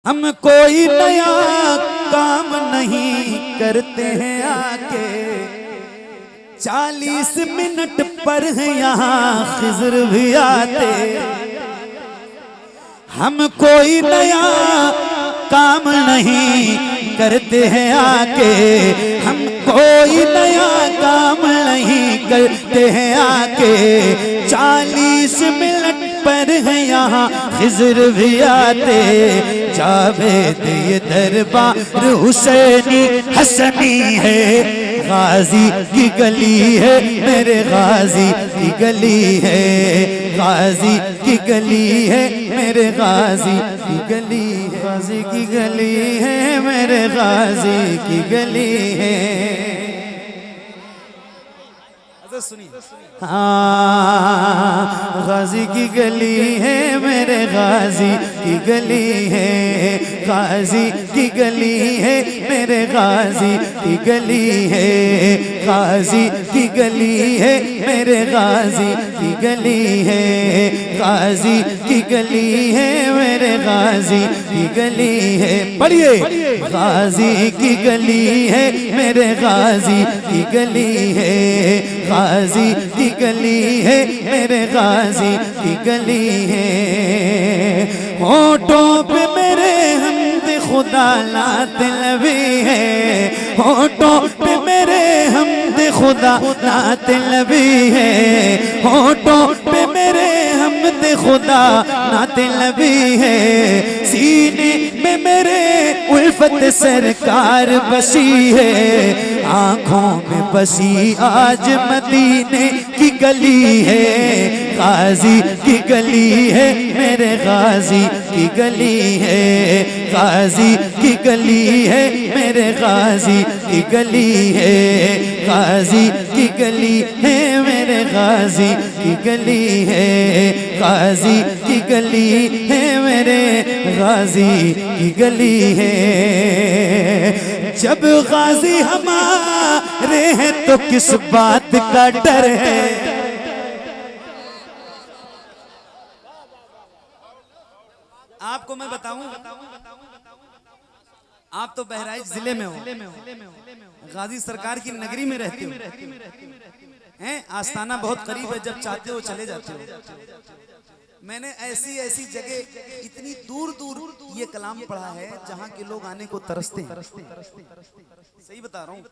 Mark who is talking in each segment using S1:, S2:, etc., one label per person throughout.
S1: हम कोई नया काम नहीं करते हैं आके 40 मिनट पर है यहाँ खिज़र भी आते। हम कोई नया काम नहीं करते हैं आके, हम कोई नया काम नहीं करते हैं आके 40 मिनट पर है यहाँ खिज़र भी आते। जावेद ये दरबार हुसैनी हसनी है, गाजी की गली है मेरे गाजी की गली है, गाजी की गली है मेरे गाजी की गली, गाजी की गली है मेरे गाजी की गली है। सुनिए हाँ, गाजी की गली है मेरे गाजी की गली है, गाजी की गली है मेरे गाजी की गली है, गाजी की गली है मेरे गाजी की गली है, गाजी की गली है मेरे गाजी की गली है। पढ़िए, गाजी की गली है मेरे गाजी की गली है, गाजी की गली है मेरे गाजी की गली है। होठों पे मेरे हमद खुदा नातिलवी है, होठों पे मेरे हमद खुदा नातिलवी है, होठों पे मेरे हमद खुदा नातिलवी है। सीने में मेरे उल्फत सरकार बसी है, आँखों में बसी आज मदीने की गली है, गाजी की गली है मेरे गाजी की गली है, गाजी की गली है मेरे गाजी की गली है, गाजी की गली है मेरे गाजी की गली है, गाजी की गली है मेरे गाजी की गली है। जब गाजी हमारे हैं तो किस बात का डर है। आपको मैं बताऊं, आप तो बहराइच जिले में हो, गाजी सरकार की नगरी में रहते हो हैं, आस्ताना बहुत करीब है, जब चाहते हो चले जाते हो। मैंने ऐसी ऐसी जगह इतनी दूर दूर ये कलाम पढ़ा है जहाँ के लोग आने को तरसते हैं। सही बता रहा हूँ,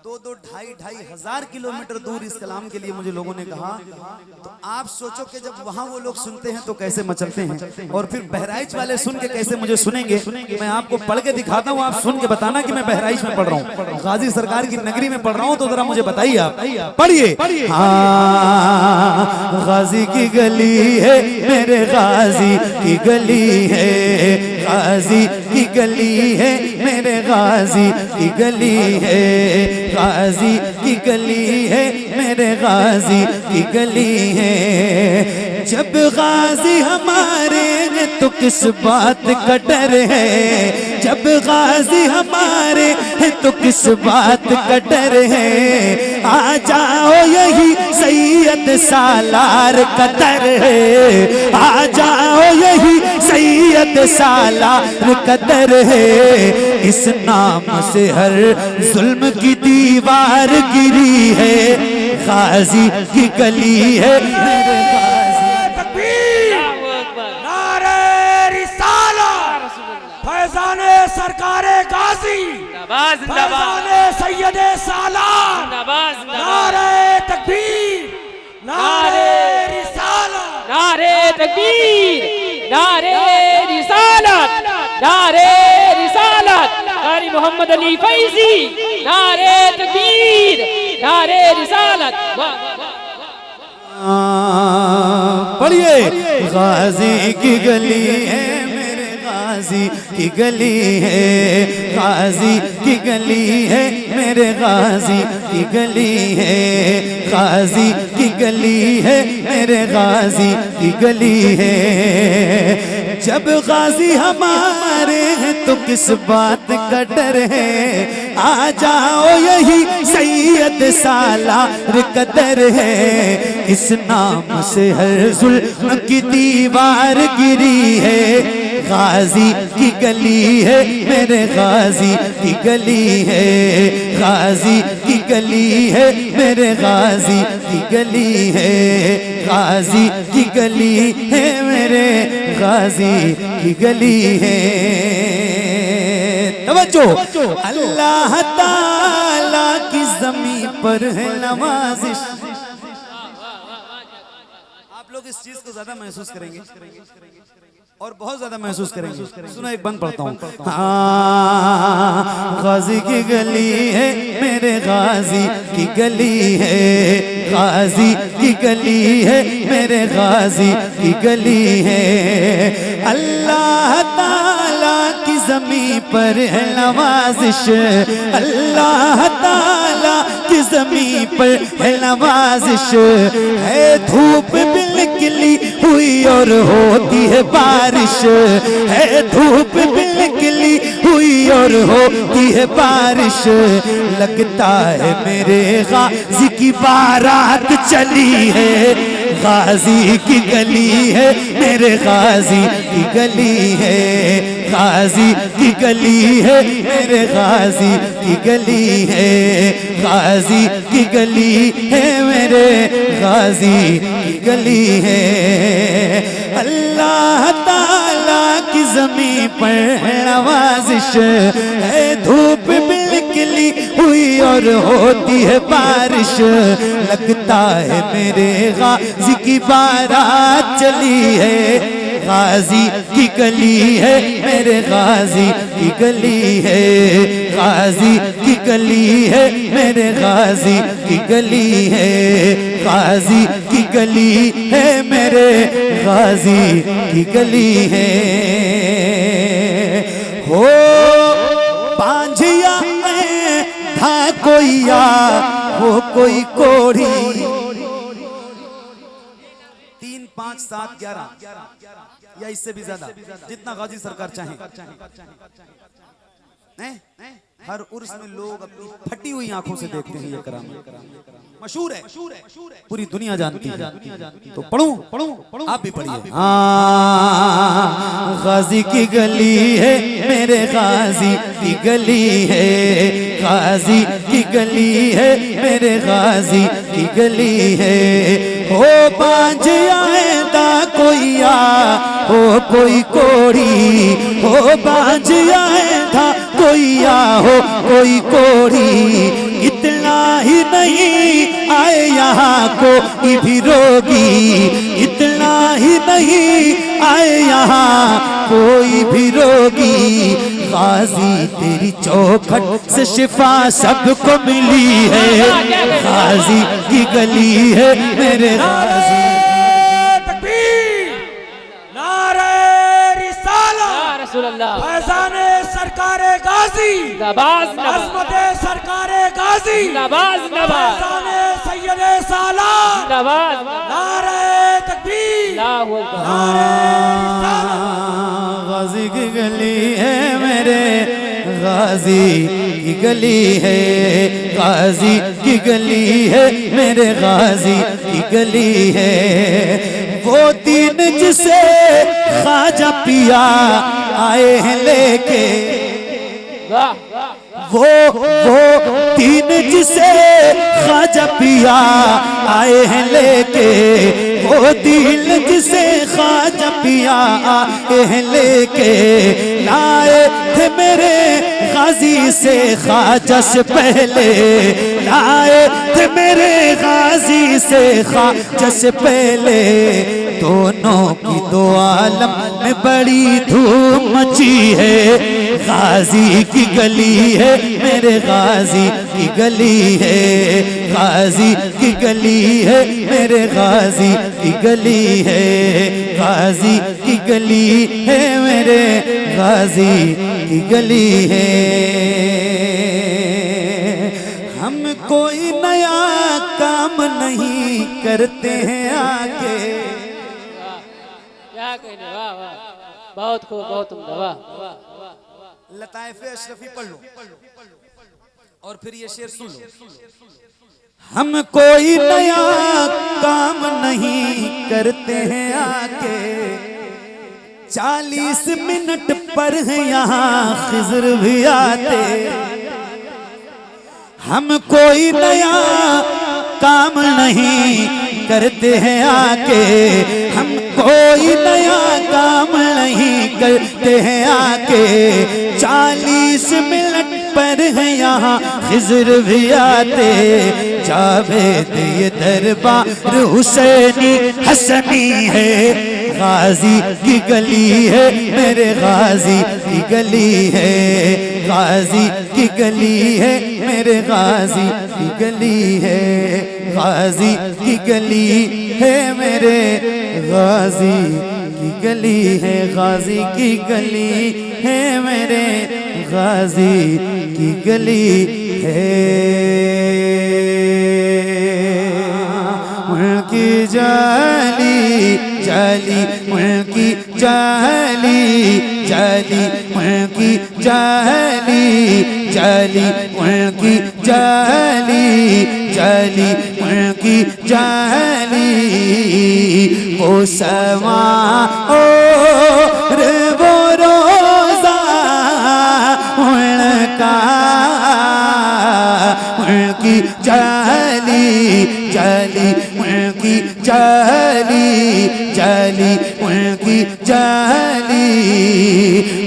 S1: 2-2, 2,500 हजार किलोमीटर दूर इस कलाम के लिए मुझे लोगों ने कहा। तो आप सोचो कि जब वहाँ वो लोग सुनते हैं तो कैसे मचलते हैं, और फिर बहराइच वाले सुन के कैसे मुझे सुनेंगे। मैं आपको पढ़ के दिखाता हूँ, आप सुन के बताना कि मैं बहराइच में पढ़ रहा हूँ, गाजी सरकार की नगरी में पढ़ रहा हूँ। तो जरा मुझे बताइए आप, पढ़िए। हाँ, गाजी की गली है मेरे गाजी की गली है, गाजी की गली है मेरे गाजी की गली है, गाजी की गली है मेरे गाजी की गली है। जब गाजी हमारे हैं तो किस बात का डर है, जब गाजी हमारे हैं तो किस बात का डर है। आ जाओ यही सैयद सालार का दर है, आ जाओ यही सैयद सालार का दर है। इस नाम से हर जुल्म की दीवार गिरी है, गाजी की गली है मेरे
S2: फैजाने सरकारे गाजी, फैजाने सैयदे सालार, नारे तकबीर, नारे रिसालत,
S3: नारे तकबीर, नारे रिसालत, नारे रिसालत, कारी मोहम्मद अली फैजी, नारे तकबीर, नारे रिसालत।
S1: पढ़िए, गाजी की गली है गाजी की गली है, गाजी की गली है मेरे गाजी की गली है, गाजी की गली है मेरे गाजी की गली है। जब गाजी हमारे हैं तो किस बात का डर है। आ जाओ यही सैयद सालार का दर है। इस नाम से हर जुल्म की दीवार गिरी है। गाजी की गली है मेरे गाजी की गली है, गाजी की गली है मेरे गाजी की गली है, गाजी की गली है मेरे गाजी की गली है। तवज्जो, अल्लाह ताला की ज़मीन पर है नवाजिश। आप लोग इस चीज को ज्यादा महसूस करेंगे और बहुत ज्यादा महसूस करेंगे। सुनो एक बंद पढ़ता हूँ। हाँ, गाजी की गली है मेरे गाजी की गली है, गाजी की गली है मेरे गाजी की गली है। अल्लाह ताला की ज़मीन पर है नवाजिश, अल्लाह ताला की ज़मीन पर है नवाजिश है। धूप बिलखली हुई और होती है बारिश है, धूप बिलखली हुई और होती है बारिश। लगता है मेरे गाजी की बारात चली है, गाजी की गली है मेरे गाजी की गली है, गाजी की गली है मेरे गाजी की गली है, गाजी की गली है मेरे गाजी की गली है। अल्लाह ताला की ज़मीन पर नवाजिश है, धूप बिलखली हुई और होती है बारिश। लगता है मेरे गाजी की बारात चली है, गाजी की गली है मेरे गाजी की गली है, गाजी की गली है मेरे गाजी की गली है, गाजी की गली है मेरे गाजी की गली है। हो पांझिया में था कोई या हो कोई कोढ़ी, 3, 5, 7, 11 या इससे भी ज्यादा, जितना गाजी सरकार चाहे। हर उर्स में लोग अपनी फटी हुई आंखों से देखते हैं ये कराम, मशहूर है, पूरी दुनिया जानती है। तो पढ़ूं, आप भी पढ़िए। गाजी की गली है मेरे गाजी की गली है, गाजी की गली है मेरे गाजी की गली है। हो बांझ आएदा कोई आ हो कोई कोड़ी, हो बांझ आएदा कोई आ हो कोई कोड़ी। इतना ही नहीं आए यहाँ कोई भी रोगी, इतना ही नहीं आए यहाँ कोई भी रोगी। गाजी तेरी चौखट से शिफा सबको मिली है, गाजी की गली है मेरे गाजी।
S2: फैज़ाने सरकारे गाजी अज़मते सरकारे गाजी फैज़ाने सैयदे सालार नारे तकबीर
S1: गाजी की गली है मेरे गाजी की गली है, गाजी की गली है मेरे गाजी की गली है। वो दिन जिसे ख्वाजा पिया आए हैं लेके, वो दिन जिसे ख्वाजा पिया आए हैं लेके, वो दिल जिसे ख्वाजा पिया आए हैं लेके। लाए थे मेरे गाजी से ख्वाजा से पहले, लाए थे मेरे गाजी से ख्वाजा से पहले। दोनों की दो आलम में बड़ी धूम मची है, गाजी की गली है मेरे गाजी की गली है, गाजी की गली है मेरे गाजी की गली है, गाजी की गली है मेरे गाजी की गली है। हम कोई नया काम नहीं करते हैं आगे।
S3: क्या कहने, वाह वाह, बहुत खूब, बहुत उम्दा, वाह।
S1: लताइफ़े अशरफी पढ़ लो और फिर ये शेर सुन लो। हम कोई नया काम नहीं करते हैं आके, 40 मिनट पर है यहाँ खिज़र भी आते। हम कोई नया काम नहीं करते हैं आके, हम कोई नया काम नहीं करते हैं आके। 40 मिनट पर है यहाँ खिज़र भी आते। जावेद ये दरबार हुसैनी हसनी है, गाजी की गली है मेरे गाजी की गली है, गाजी की गली है मेरे गाजी की गली है, गाजी की गली है मेरे गाजी की गली है, गाजी की गली है मेरे गाजी की गली है। मुल्की जाली जाली मुल्की जाली जाली मुल्की जाली जाली मुल्की जाली जाली मुल्की जाली। वो समा और वो रोज़ा उनका मुल्की जाली जाली मुल्की जाली जाली मुल्की जाली।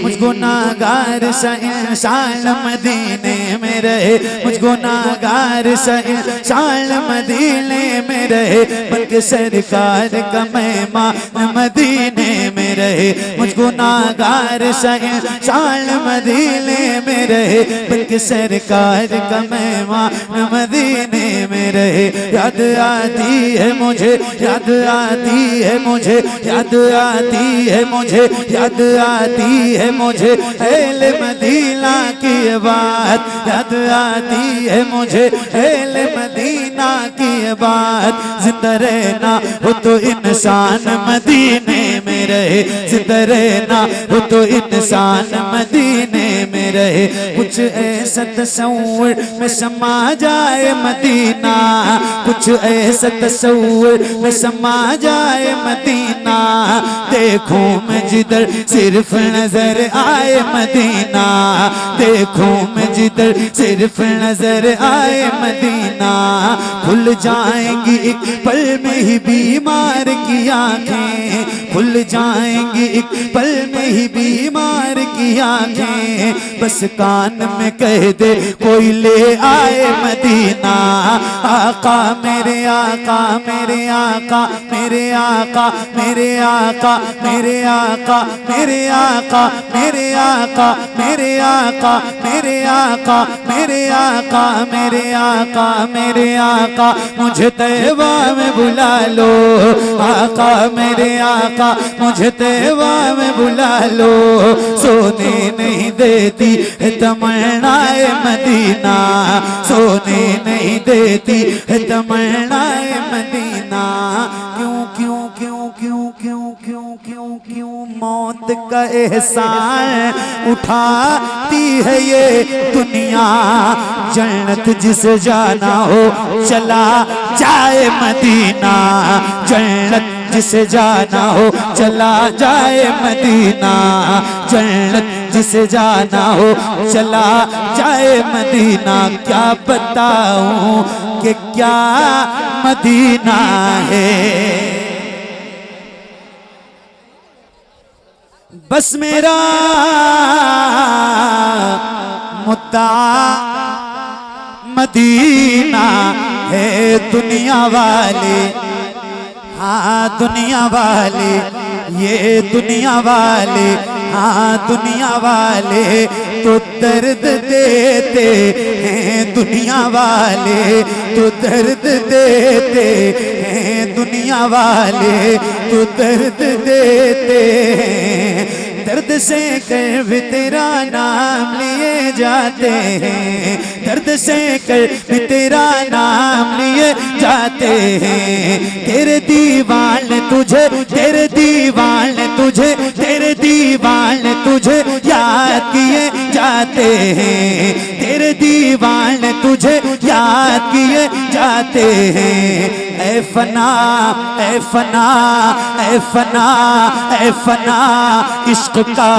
S1: मुझको नागार सा इंसान मदीने में रहे, मुझको नागार सा इंसान मदीने में रहे, बल्कि सरकार का मेहमान मदीने में रहे। मुझको नागार सा इंसान मदीने में रहे, बल्कि सरकार का मेहमान मदीने में रहे। याद आती है मुझे, याद आती है मुझे, याद आती है मुझे, याद आती है मुझे अहले मदीना की बात, याद आती है मुझे अहले मदीना की बात। जिंदा रहना हो तो इंसान मदीने में रहे, जिंदा रहना हो तो इंसान मदीने में रहे। कुछ ऐसा तस्वीर में समा जाए मदीना, कुछ ऐसा तस्वीर में समा जाए मदीना। देखूं मैं जिधर सिर्फ नजर आए मदीना, देखूं मैं जिधर सिर्फ नजर आए मदीना। खुल जाएंगी एक पल में ही बीमार की आंखें, खुल जाएंगी एक पल में ही बीमार की आंखें। बस कान में कह दे कोई ले आए मदीना। आका मेरे आका मेरे आका मेरे आका मेरे आका मेरे आका मेरे आका मेरे आका मेरे आका मेरे आका मेरे आका मेरे आका मेरे आका। मुझे तैबा में बुला लो आका मेरे आका, मुझे तैबा में बुला लो। सोने नहीं देती है तमन्नाए मदीना, सोने नहीं देती है तमन्नाए मदीना। क्यों क्यों क्यों क्यों क्यों क्यों क्यों क्यों मौत का एहसान उठाती है ये दुनिया। जन्नत जिसे जाना हो चला जाए मदीना, जन्नत जिसे जाना हो चला जाए मदीना, जन्नत जिसे जाना हो चला जाए मदीना। क्या बताऊं कि क्या मदीना है। बस मेरा मुद्दा मदीना है। दुनिया वाले, हाँ दुनिया वाले, ये दुनिया वाले, हाँ दुनिया वाले तो दर्द देते हैं। दुनिया वाले तो दर्द देते हैं, दुनिया वाले तो दर्द देते हैं। दर्द से कर भी तेरा नाम लिए जाते हैं, दर्द से कर भी तेरा नाम लिए जाते हैं। तेरे दीवान तुझे, तेरे दीवान तुझे, तेरे दीवान तुझे याद किए जाते हैं। तेरे दीवान तुझे याद किए जाते हैं। ऐ फना ऐ फना ऐ फना ऐ फना, इश्क का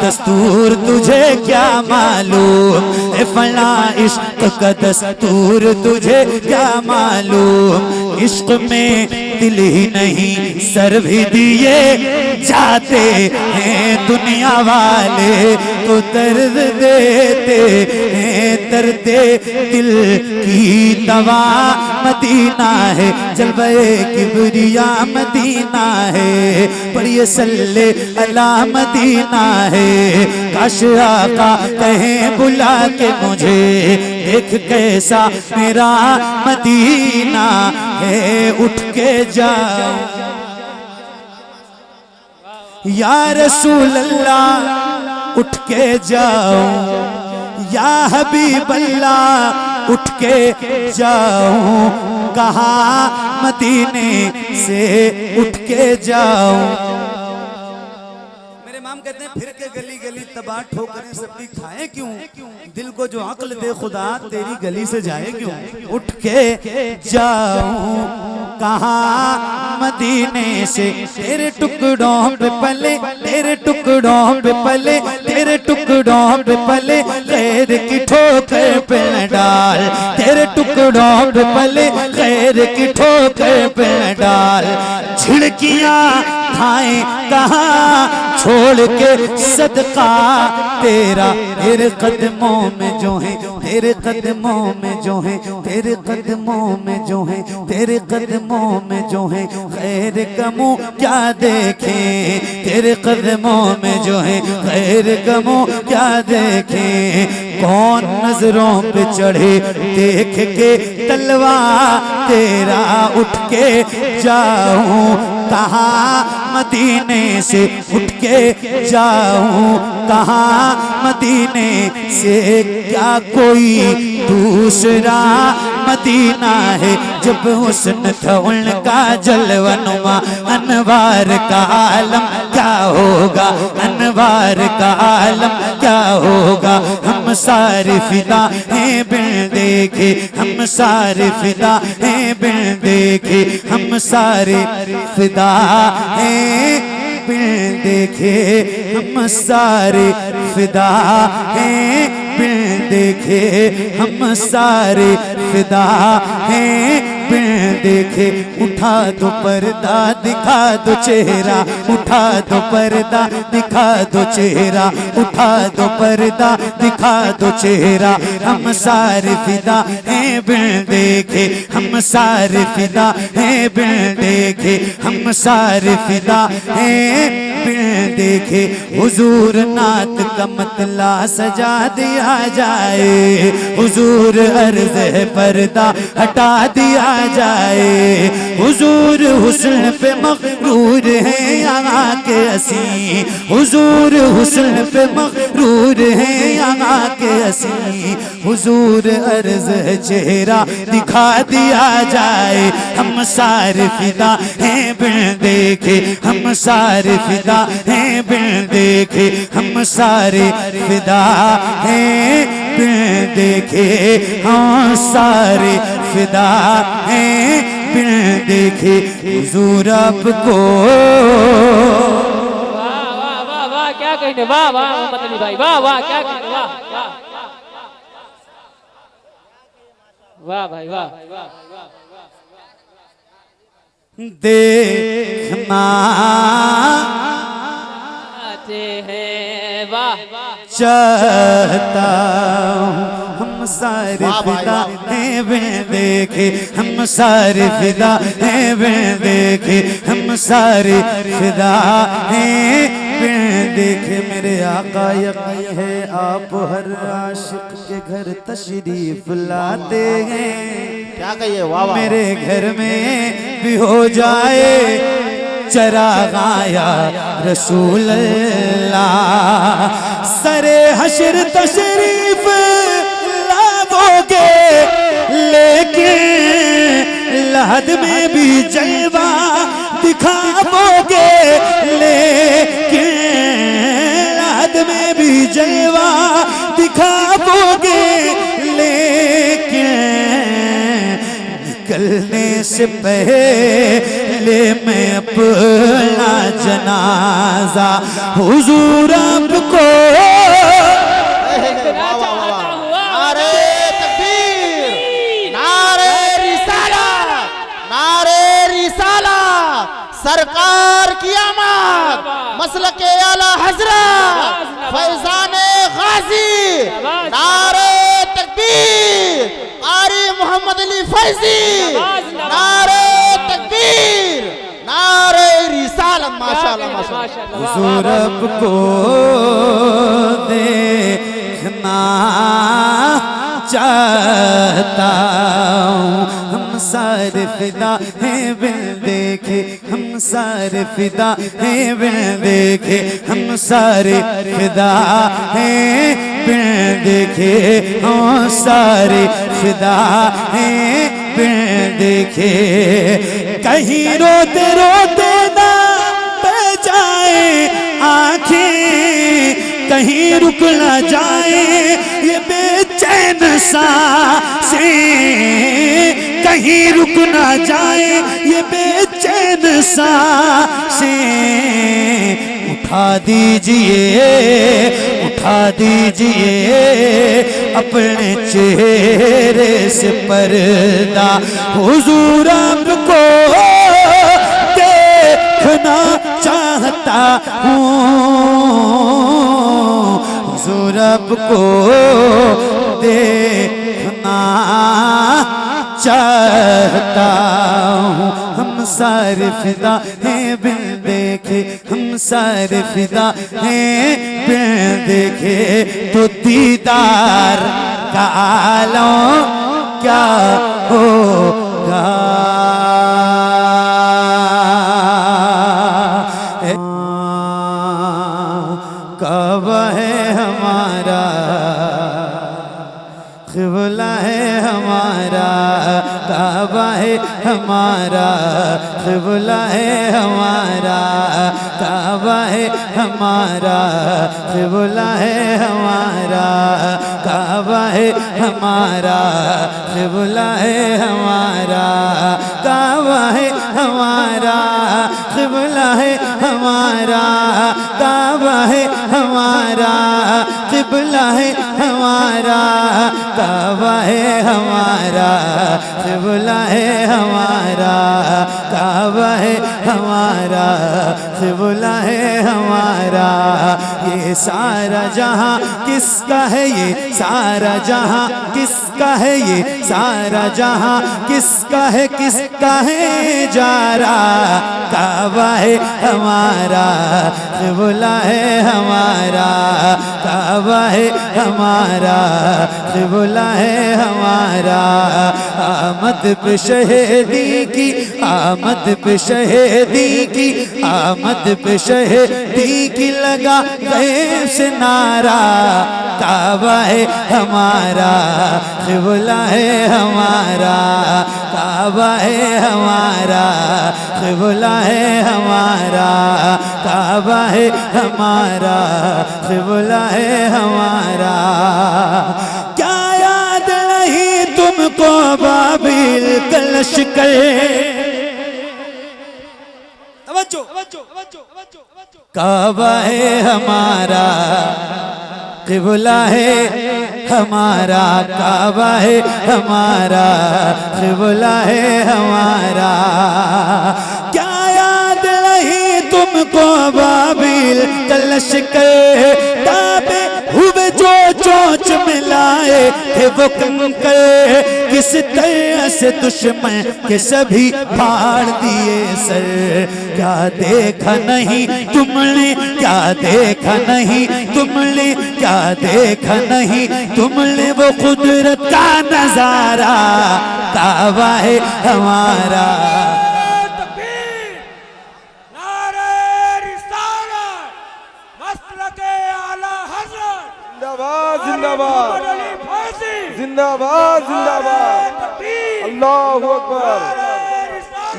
S1: दस्तूर तुझे क्या मालूम। ऐ फना इश्क का दस्तूर तुझे क्या मालूम। इश्क में दिल ही नहीं सर भी दिए जाते हैं। दुनिया वाले तो दर्द देते हैं, दर्द दिल की दवा मदीना है, जलवे किबरिया मदीना है। पढ़िए सल्ले अला मदीना है। काश आका कहें बुला के मुझे, देख कैसा मेरा मदीना है। उठ के जाओ या रसूल अल्लाह, उठ के जाओ या हबीब अल्लाह, उठ के जाओ। कहाँ मदीने से उठ के जाओ। मेरे इमाम कहते हैं फिर के गली गली तबाह ठोकरें सबकी खाए क्यों, दिल को जो अक्ल दे खुदा तेरी गली से जाए क्यों। उठ के जाऊं कहाँ मदीने से, तेरे टुकड़ों पे पले, तेरे टुकड़ों पे पले, तेरे टुकड़ों पे पले, खैर की ठोकर पे न डाल। तेरे टुकड़ों पे पले, खैर की ठोकर पे न डाल। झिड़कियाँ खाएं कहाँ छोड़ के सदका तेरा, तेरे कदमों में जो है, तेरे कदमों में जो है, तेरे कदमों में जो है, तेरे कदमों में जो है, खैर गमों क्या देखें। तेरे कदमों में जो है, खैर गमों क्या देखें। कौन नजरों पे चढ़े देख के तलवा तेरा, उठ के जाऊं कहाँ मदीने से, उठ के जाऊं कहाँ मदीने से। क्या कोई दूसरा मदीना है जब हुस्न था उनका जलवनुमा। अनवार का आलम क्या होगा, अनवार का आलम क्या होगा। हम सारे फिदा हैं बिन देखे, हम सारे फिदा हैं बिन देखे, हम सारे फिदा हैं बिन देखे, हम सारे फिदा हैं बिन देखे, हम सारे फिदा हैं बिन देखे। उठा दो पर्दा दिखा दो चेहरा, उठा दो पर्दा दिखा दो चेहरा, उठा दो पर्दा दिखा दो चेहरा। हम सारे फिदा हैं बिन देखे, हम सारे फिदा हैं बिन देखे, हम सारे फिदा हैं बिन देखे। हुजूर नात का मतला सजा दिया जाए, हुजूर अर्ज़ है पर्दा हटा दिया जाए। हुजूर हुस्न पे मग़रूर है यहाँ के असी, हुजूर हुस्न पे मग़रूर है यहाँ के असी। हुजूर अर्ज़ है चेहरा दिखा दिया जाए। हम सारे फिदा हैं बिन देखे, हम सारे फिदा हैं बिन देखे, हम सारे फिदा हैं बिन देखे, हम सारे फिदा हैं बिन देखे। हुजूर आपको
S3: वाह वाह वाह वाह, क्या कहने, वाह वाह मोहम्मद अली भाई, वाह वाह क्या कहने, वाह वाह वाह भाई वाह।
S1: देखना
S3: हैं वाह
S1: चाहता हूँ, हम सारे फिदा हैं बिन देखे, हम सारे फिदा हैं बिन देखे, हम सारे फिदा हैं बिन देखे। मेरे आका यकीन है आप हर आशिक के घर तशरीफ लाते हैं।
S4: क्या कहिए, वाह वाह।
S1: मेरे घर में भी हो जाए चरागाया रसूल अल्लाह। सरे हशर तशरीफ लाओगे लेकिन लहद में भी जलवा दिखाओगे, लेकिन लहद में भी जलवा दिखाओगे, लेकिन निकलने से पहले मैं अपना जनाजा हुजूर आपको
S4: नारे तकबीर, नारे रिसालत, नारे रिसालत, सरकार की आमद, मसलके आला हजरत फैजान गाजी, नारे तकबीर, कारी मोहम्मद अली फैजी, नारे तकबीर, नारे रिसालत। माशाअल्लाह माशाअल्लाह।
S1: हुजूर आपको देखना चाहता हूँ, हम सारे फिदा हैं बिन देखे, हम सारे फिदा हैं बिन देखे, हम सारे फिदा हैं बिन देखे, हम सारे फिदा हैं बिन देखे। कहीं रोते रोते ना बह जाए आँखें, कहीं रुक ना जाए ये बेचैन सांसें, कहीं रुक ना जाए ये बेचैन सांसें। उठा दीजिए अपने चेहरे से पर्दा, हुजूर आपको देखना चाहता हूँ, हुजूर आपको देखना चाहता हूँ। हम सारे फिदा हैं बिन देखे, हम सारे फिदा हैं बिन देखे, तो दीदार का आलम क्या होगा। काबा है हमारा, क़िबला है हमारा, काबा है हमारा, क़िबला है हमारा, काबा है हमारा, क़िबला है हमारा, काबा है हमारा, क़िबला है हमारा, काबा है हमारा, क़िबला है हमारा, काबा है हमारा, क़िबला है हमारा, काबा है हमारा, क़िबला है हमारा, काबा है हमारा, क़िबला है हमारा। ये सारा जहां किसका है, ये सारा जहां किसका है, ये सारा जहां किसका है, किसका है जारा। काबा है हमारा, क़िबला है हमारा, काबा है हमारा, क़िबला है हमारा। आमद पे शहीदी की, आमद पे शहीदी की, आमद पे शहीदी की लगा गए से नारा। काबा है हमारा, क़िबला है हमारा, काबा है हमारा, क़िबला है हमारा, काबा है हमारा, क़िबला है हमारा। क्या याद नहीं तुमको बाबिल का लश्कर, काबा है हमारा, क़िबला है हमारा, काबा है हमारा, क़िबला है हमारा। क्या याद नहीं तुमको बाबिल का लश्कर, ताबे हुए जो चोंच मिलाए थे वो कंकर, किस तरह से दुश्मन के सभी फाड़ दिए सर। क्या देखा नहीं तुमने, क्या देखा नहीं तुमने, क्या देखा नहीं तुमने वो कुदरत का नजारा। काबा है हमारा,
S2: जिंदाबाद जिंदाबाद जिंदाबाद, अल्लाहु अकबर,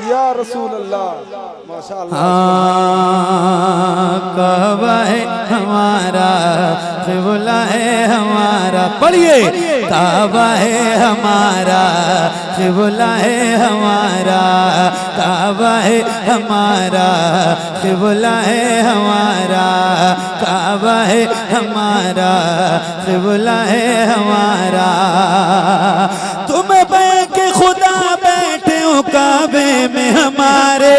S2: या रसूल अल्लाह, माशाअल्लाह।
S1: काबा है हमारा, क़िबला है हमारा। पढ़िए काबा है हमारा, क़िबला है हमारा, काबा है हमारा, क़िबला है हमारा, काबा है हमारा, क़िबला है हमारा। तुम के खुदा बैठे हो काबे में हमारे,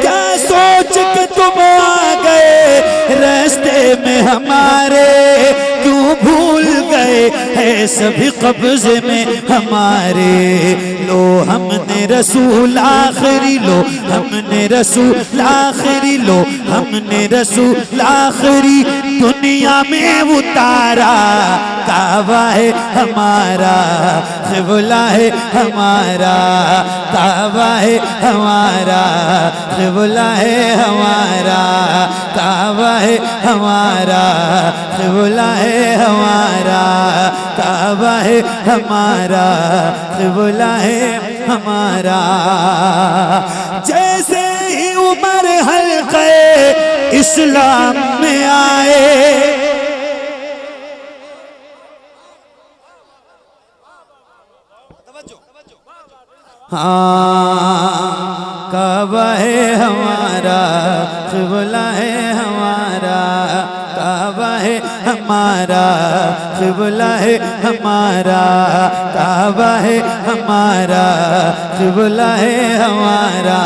S1: क्या सोच के तुम आ गए रास्ते में हमारे, क्यों भूल गए है सभी कब्जे में हमारे। लो हमने रसूल आखिरी, लो हमने रसूल आखिरी, लो हमने रसूल आखिरी दुनिया में उतारा। काबा है हमारा, क़िबला है हमारा, काबा है हमारा, क़िबला है हमारा, काबा है हमारा, क़िबला है हमारा, काबा है हमारा, क़िबला है हमारा। जैसे ही उमर हल्क़े इस्लाम में आए, हाँ काबा है हमारा, क़िबला है हमारा, काबा है हमारा, क़िबला है हमारा, काबा है हमारा, क़िबला है हमारा।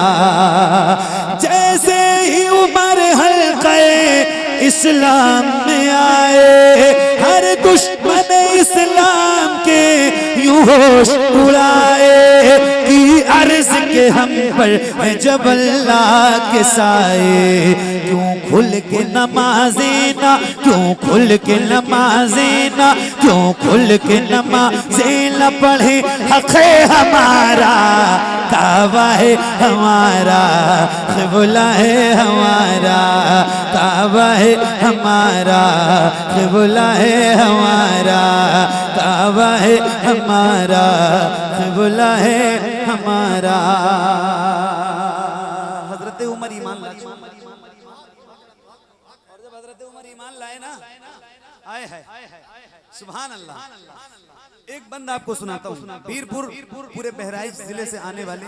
S1: जैसे ही उमर हल्क़े इस्लाम में आए, हर दुश्मन इस्लाम के यूं होश उड़ाए कि अर्ज़ के हम पर है जब अल्लाह के साए। क्यों खुल के नमाज़ें ना, क्यों खुल के नमाज़ें ना, क्यों खुल के नमाज़ें ना पढ़े हक़ है हमारा। काबा है हमारा, क़िबला है हमारा, काबा है हमारा, क़िबला है हमारा, काबा है हमारा, क़िबला है हमारा। हज़रत उमर ईमान लाए, और जब हज़रत उमर ईमान लाए ना, आए है सुभान अल्लाह। एक बंद आपको सुनाता हूँ, वीरपुर पूरे बहराइच जिले से आने वाले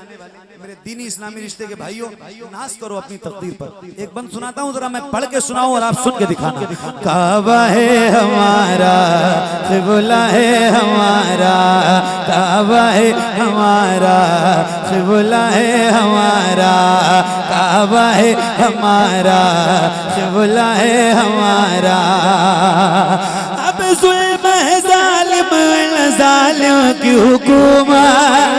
S1: मेरे दीनी इस्लामी रिश्ते के भाइयों, नाज करो अपनी तकदीर पर। एक बंद सुनाता हूँ, जरा मैं पढ़ के सुनाऊं और आप सुन के दिखाना। काबा है हमारा, क़िबला है हमारा, काबा है हमारा, क़िबला है हमारा, काबा है हमारा, क़िबला है हमारा। अब जुल्म है जालिम जालिम की हुकूमत,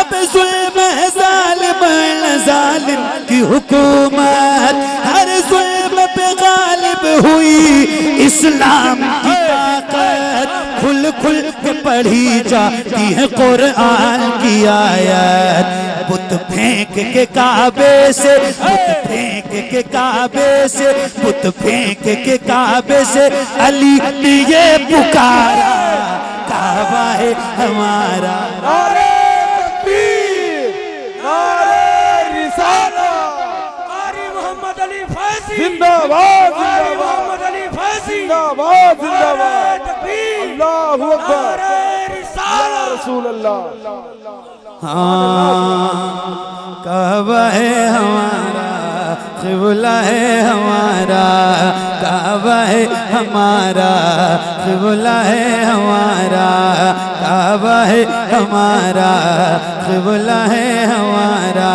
S1: अब जुल्म है जालिम जालिम की हुकूमत, हर जुल्म पे गालिब हुई इस्लाम की ताकत। खुल खुल के पढ़ी जाती है कुरान की आयत। बुत फेंक के काबे से, बुत फेंक के काबे से, बुत फेंक के काबे से अली ने ये पुकारा। काबा है हमारा,
S2: नारे तकबीर, नारे रिसालत,
S5: कारी मोहम्मद अली फैज़ी
S2: जिंदाबाद,
S5: कारी मोहम्मद अली फैज़ी
S2: जिंदाबाद, जिंदाबाद,
S5: तकबीर,
S2: अल्लाहु अकबर,
S5: नारे रिसालत,
S2: रसूल अल्लाह।
S1: हाँ काबा है हमारा, क़िबला है हमारा, काबा है हमारा, क़िबला है हमारा, काबा है हमारा, क़िबला है हमारा,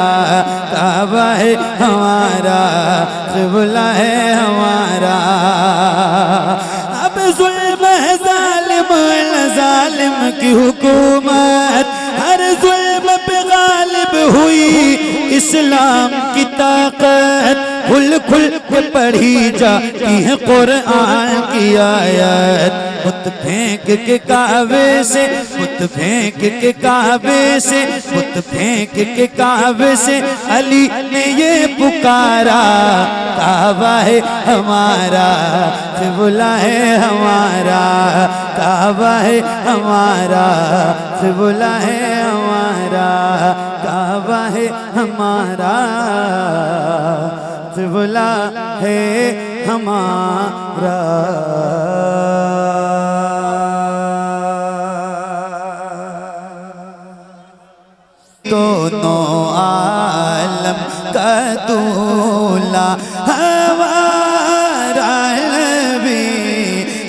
S1: काबा है हमारा, क़िबला है हमारा। अब जुल्म है जालिम जालिम की हुकूमत, हर जुल्म पे गालिब हुई इस्लाम की ताकत। खुल खुल के पढ़ी जाती है कुरान की आयत। बुत फेंक के काबे से, बुत फेंक के काबे से, बुत फेंक के काबे से अली ने ये पुकारा। काबा है हमारा, क़िबला है हमारा, काबा है हमारा, क़िबला है हमारा, काबा है हमारा, क़िबला है हमारा। दोनों आलम का दूल्हा हमारा नबी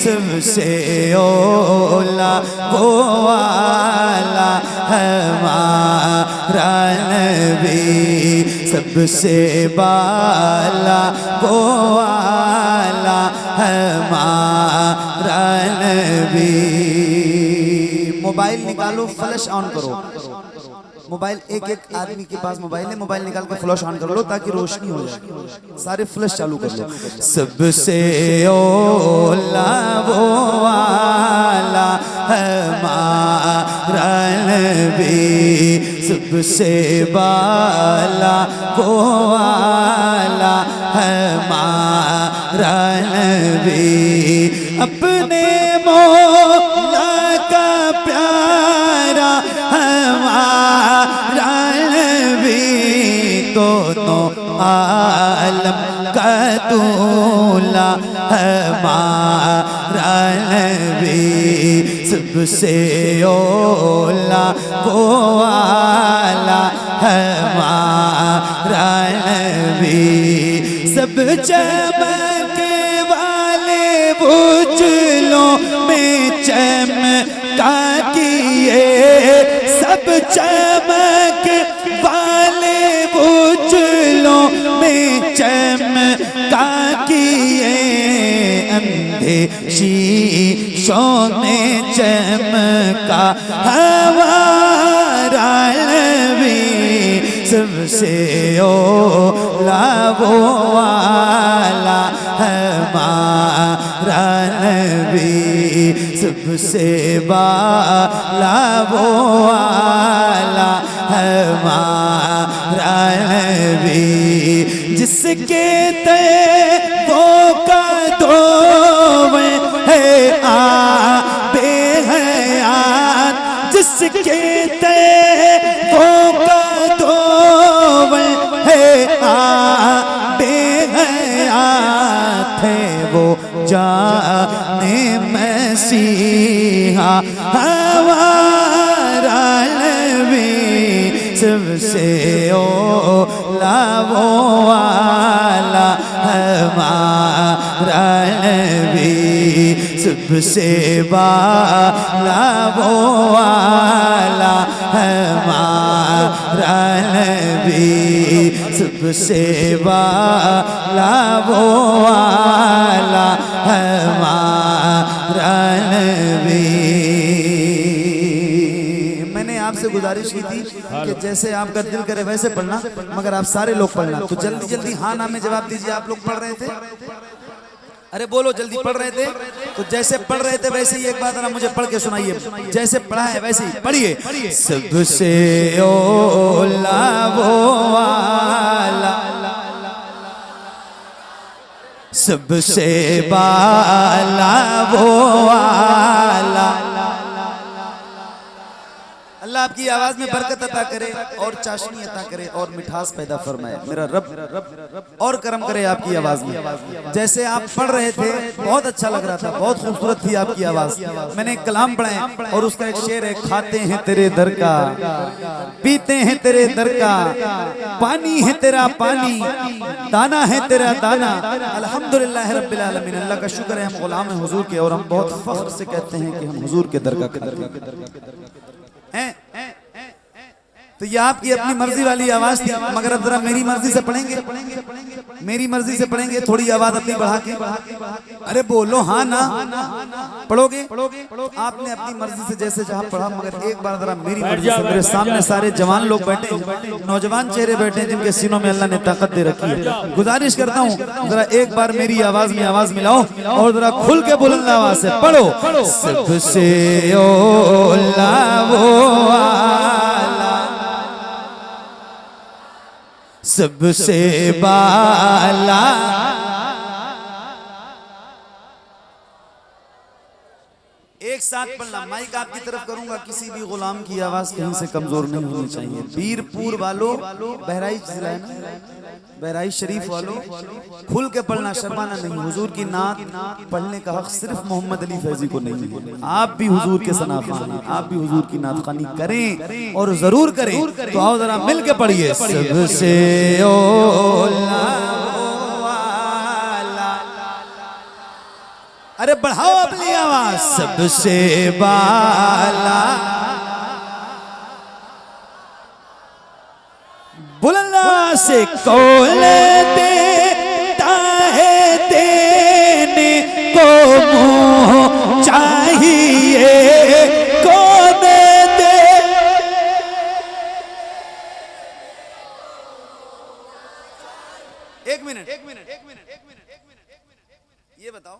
S1: सबसे ओला वो वाला हमारा नबी सबसे बाला वो वाला हमारा नबी। मोबाइल निकालो, फ्लैश ऑन करो। मोबाइल एक एक आदमी के पास मोबाइल है, मोबाइल निकाल कर फ्लैश ऑन कर लो ताकि रोशनी हो जाए। सारे फ्लैश चालू कर लो। सबसे ओला वो वाला हमारा नबी सबसे बाला वो वाला हमारा नबी अपने मौला का प्यारा हमारा नबी दोनों आलम का दूल्हा हमारा नबी सबसे ओला वो वाला हमारा नबी सब चमके वाले उजलों में चमका किए सब चमके वाले उजलों में चमका किए अंधे शीशों में चमका हमारा नबी सबसे ओला वो वाला हमारा नबी सबसे बाला वो वाला हमारा नबी जिसके तैबों का दो है आबे हयात जिसके तैबों का दो है आबे हयात है वो जाने मसीहा हमारा नबी सबसे ओला वो वाला हमारा नबी सबसे बाला वो वाला हमारा नबी सबसे बाला वो वाला हमारा नबी। मैंने आपसे गुजारिश की थी कि जैसे आपका दिल करे वैसे पढ़ना, मगर आप सारे लोग पढ़ना, तो जल्दी जल्दी हाँ ना में जवाब दीजिए। आप लोग पढ़ रहे थे, अरे बोलो जल्दी पढ़ रहे थे, तो जैसे पढ़ रहे थे वैसे ही एक बात ना मुझे पढ़ के सुनाइए, जैसे पढ़ा है वैसे ही पढ़िए। सबसे ओला वो वाला सबसे बाला वो वाला। अल्लाह आपकी आवाज में बरकत अता करे और चाशनी अता करे और मिठास पैदा फरमाए। मेरा रब और करम करे आपकी आवाज में। जैसे आप पढ़ रहे थे बहुत अच्छा लग रहा था, बहुत खूबसूरत थी आपकी आवाज। मैंने एक कलाम पढ़ा है और उसका एक शेर है, खाते हैं तेरे दर का, पीते हैं तेरे दर का, पानी है तेरा पानी, दाना है तेरा दाना। अल्हम्दुलिल्लाह रब्बिल आलमीन। अल्लाह का शुक्र है हम गुलाम हैं हुजूर के और हम बहुत फख्र से कहते हैं कि हम हुजूर के दर का हैं। तो ये आपकी अपनी मर्जी वाली आवाज थी, मगर अब जरा मेरी मर्जी से पढ़ेंगे, मेरी मर्जी से पढ़ेंगे, थोड़ी आवाज अपनी बढ़ा के। अरे बोलो हाँ ना, पढ़ोगे? आपने अपनी मर्जी से जैसे जहाँ पढ़ा, मगर एक बार जरा मेरी मर्जी से। मेरे सामने सारे जवान लोग बैठे, नौजवान चेहरे बैठे हैं जिनके सीनों में अल्लाह ने ताकत दे रखी है। गुजारिश करता हूँ जरा एक बार मेरी आवाज में आवाज मिलाओ और जरा खुल के बुलंद आवाज से पढ़ो। सबसे ओला वो वाला सबसे बाला एक साथ पढ़ना। माइक आपकी तरफ करूंगा, किसी भी गुलाम की आवाज कहीं से कमजोर नहीं होनी चाहिए। बीरपुर वालों, बहराइच जिला है ना, बहराइच शरीफ वालों, खुल के पढ़ना, शर्माना नहीं। हुजूर की नात पढ़ने का हक सिर्फ मोहम्मद अली फैजी को नहीं है। आप भी हुजूर के सनाखान हैं, आप भी हुजूर की नात खानी करें और जरूर करें। तो आओ जरा मिल के पढ़िए। सबसे ओला, अरे बढ़ाओ अपनी आवाज। सबसे बाला, बुलंदा से कौल देता है, देने को मुँह चाहिए, कौन दे। एक मिनट, ये बताओ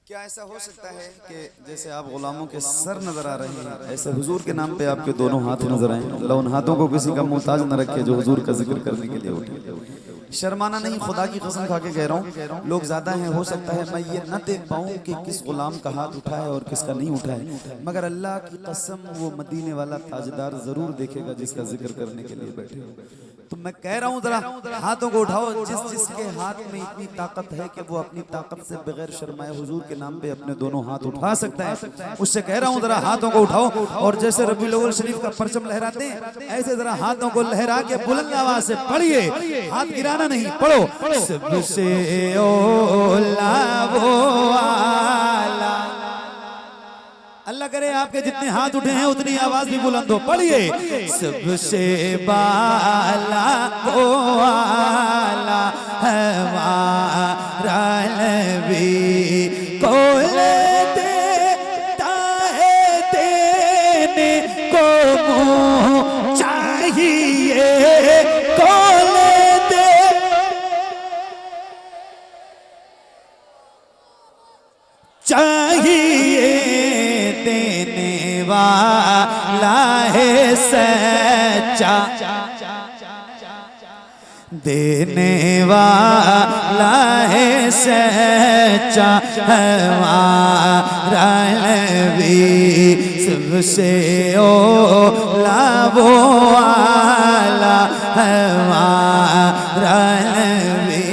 S1: क्या ऐसा हो सकता है कि जैसे आप गुलामों के सर नजर आ रहे हैं, ऐसे हुजूर के नाम पे आपके दोनों हाथ नजर आए? अल्लाह उन हाथों को किसी का मोहताज न रखे जो हुजूर का जिक्र करने के लिए उठे। शर्माना नहीं, खुदा की कसम खा के कह रहा हूँ, लोग ज्यादा हैं, हो सकता है मैं ये न देख पाऊँ कि किस गुलाम का हाथ उठा है और किसका नहीं उठा है, मगर अल्लाह की कसम वो मदीने वाला ताजदार जरूर देखेगा जिसका जिक्र करने के लिए बैठे हो। तो मैं कह रहा हूँ जरा हाथों को उठाओ, जिसके हाथ में इतनी ताकत है कि वो अपनी ताकत से बगैर शर्माए हुजूर के नाम पे अपने दोनों हाथ उठा सकता है, उससे कह रहा हूँ जरा हाथों को उठाओ। और जैसे रबीउल अव्वल शरीफ का परचम लहराते हैं, ऐसे जरा हाथों को लहरा के बुलंद आवाज से पढ़िए, हाथ गिराना नहीं, पढ़ो। सबसे ओला वो आला, अल्लाह करे आपके जितने हाथ उठे हैं उतनी आवाज भी बुलंद हो, पढ़िए। सबसे बाला वो आला हमारा नबी कौल देता है, देने को मुँह चाहिए, कौल दे। चाहिए देने वाला है सच्चा, देने वाला है सच्चा हमारा नबी। सबसे ओला वो आला हमारा नबी,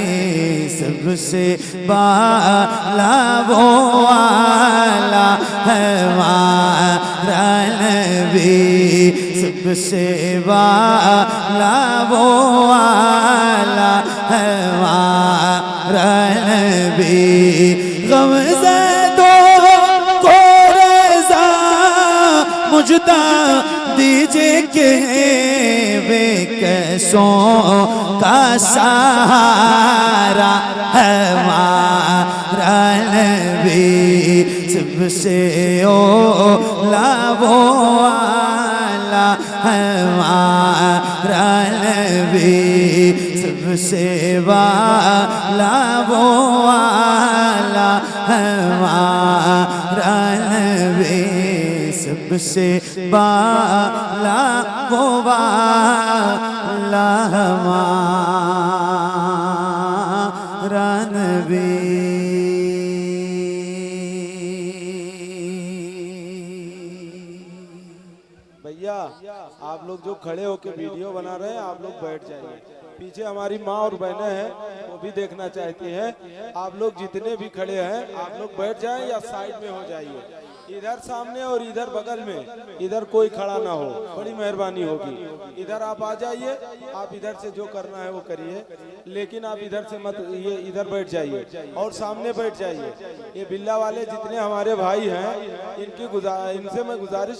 S1: सबसे बाला वो आला हमारा नबी, सबसे बाला वो आला हमारा नबी। गमज़दों को रज़ा मुझदा दीजिए कि बेकसों का सहारा हमारा नबी। सबसे ओला वो आला हमारा नबी, सबसे वाला वो आला हमारा नबी, सबसे वाला वो वाला हमारा नबी।
S2: भैया आप लोग जो खड़े होके वीडियो बना रहे हैं, आप लोग बैठ जाइए। पीछे हमारी माँ और बहनें हैं, वो भी देखना चाहती हैं। आप लोग जितने भी खड़े हैं, आप लोग बैठ जाएं या साइड में हो जाइए। इधर सामने और इधर बगल में, इधर कोई खड़ा ना हो, बड़ी मेहरबानी होगी। इधर आप आ जाइए, आप इधर से जो करना है वो करिए, लेकिन आप इधर से मत, ये इधर बैठ जाइए और सामने बैठ जाइए। ये बिल्ला वाले जितने हमारे भाई हैं, इनसे मैं गुजारिश